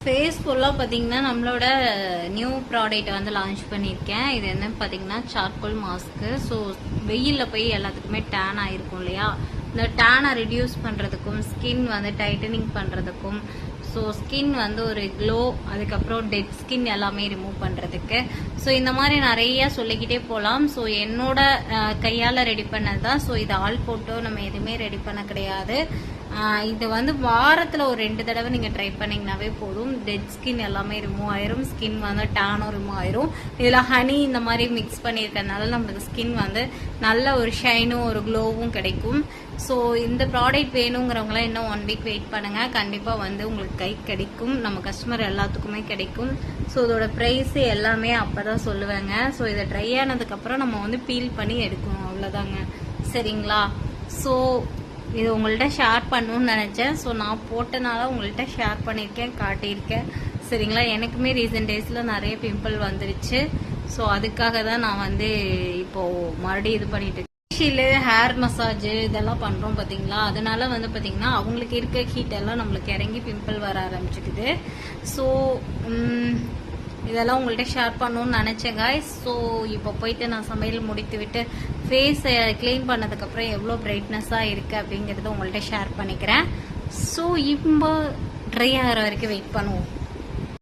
Face ஃபுல்லாக பார்த்தீங்கன்னா நம்மளோட நியூ ப்ராடக்ட் வந்து லான்ச் பண்ணியிருக்கேன். இது என்னன்னு பார்த்தீங்கன்னா சார்கோல் மாஸ்க்கு. ஸோ வெயிலில் போய் எல்லாத்துக்குமே டேன் ஆகிருக்கும் இல்லையா, இந்த டேனை ரிடியூஸ் பண்ணுறதுக்கும் ஸ்கின் வந்து டைட்டனிங் பண்ணுறதுக்கும், ஸோ ஸ்கின் வந்து ஒரு க்ளோ, அதுக்கப்புறம் டெட் ஸ்கின் எல்லாமே ரிமூவ் பண்ணுறதுக்கு. ஸோ இந்த மாதிரி நிறைய சொல்லிக்கிட்டே போகலாம். ஸோ என்னோட கையால் ரெடி பண்ணது தான். ஸோ இது ஆள் போட்டோ நம்ம எதுவுமே ரெடி பண்ண கிடையாது. இது வந்து வாரத்தில் ஒரு 2 தடவை நீங்கள் ட்ரை பண்ணிங்கனாவே போதும். டெட் ஸ்கின் எல்லாமே ரிமூவ் ஆயிரும், ஸ்கின் வந்து டேனும் ரிமூவ் ஆயிரும். இதில் ஹனி இந்த மாதிரி மிக்ஸ் பண்ணியிருக்கறதுனால நம்மளுக்கு ஸ்கின் வந்து நல்ல ஒரு ஷைனும் ஒரு க்ளோவும் கிடைக்கும். ஸோ இந்த ப்ராடக்ட் வேணுங்கிறவங்களாம் இன்னும் 1 வீக் வெயிட் பண்ணுங்கள். கண்டிப்பாக வந்து உங்களுக்கு கை கிடைக்கும், நம்ம கஸ்டமர் எல்லாத்துக்குமே கிடைக்கும். ஸோ இதோட ப்ரைஸு எல்லாமே அப்போ தான் சொல்லுவேங்க. ஸோ இதை ட்ரை ஆனதுக்கப்புறம் நம்ம வந்து பீல் பண்ணி எடுக்கணும், அவ்வளோதாங்க. சரிங்களா? ஸோ இது உங்கள்கிட்ட ஷேர் பண்ணணும்னு நினச்சேன். ஸோ நான் போட்டனால உங்கள்கிட்ட ஷேர் பண்ணியிருக்கேன், காட்டியிருக்கேன். சரிங்களா? எனக்குமே ரீசன்ட் டேஸில் நிறைய பிம்பிள் வந்துருச்சு. ஸோ அதுக்காக தான் நான் வந்து இப்போது மறுபடியும் இது பண்ணிட்டு ஃபேஷியலு, ஹேர் மசாஜ் இதெல்லாம் பண்ணுறோம் பார்த்தீங்களா. அதனால வந்து பார்த்தீங்கன்னா அவங்களுக்கு இருக்க ஹீட் எல்லாம் நம்மளுக்கு இறங்கி பிம்பிள் வர ஆரம்பிச்சுக்குது. ஸோ இதெல்லாம் உங்கள்கிட்ட ஷேர் பண்ணணும்னு நினச்சேன் காய்ஸ். ஸோ இப்போ போயிட்டு நான் சமையல் முடித்து விட்டு ஃபேஸை க்ளீன் பண்ணதுக்கப்புறம் எவ்வளோ பிரைட்னஸாக இருக்குது அப்படிங்கிறத உங்கள்கிட்ட ஷேர் பண்ணிக்கிறேன். ஸோ இப்போ ட்ரை ஆகிற வரைக்கும் வெயிட் பண்ணுவோம்.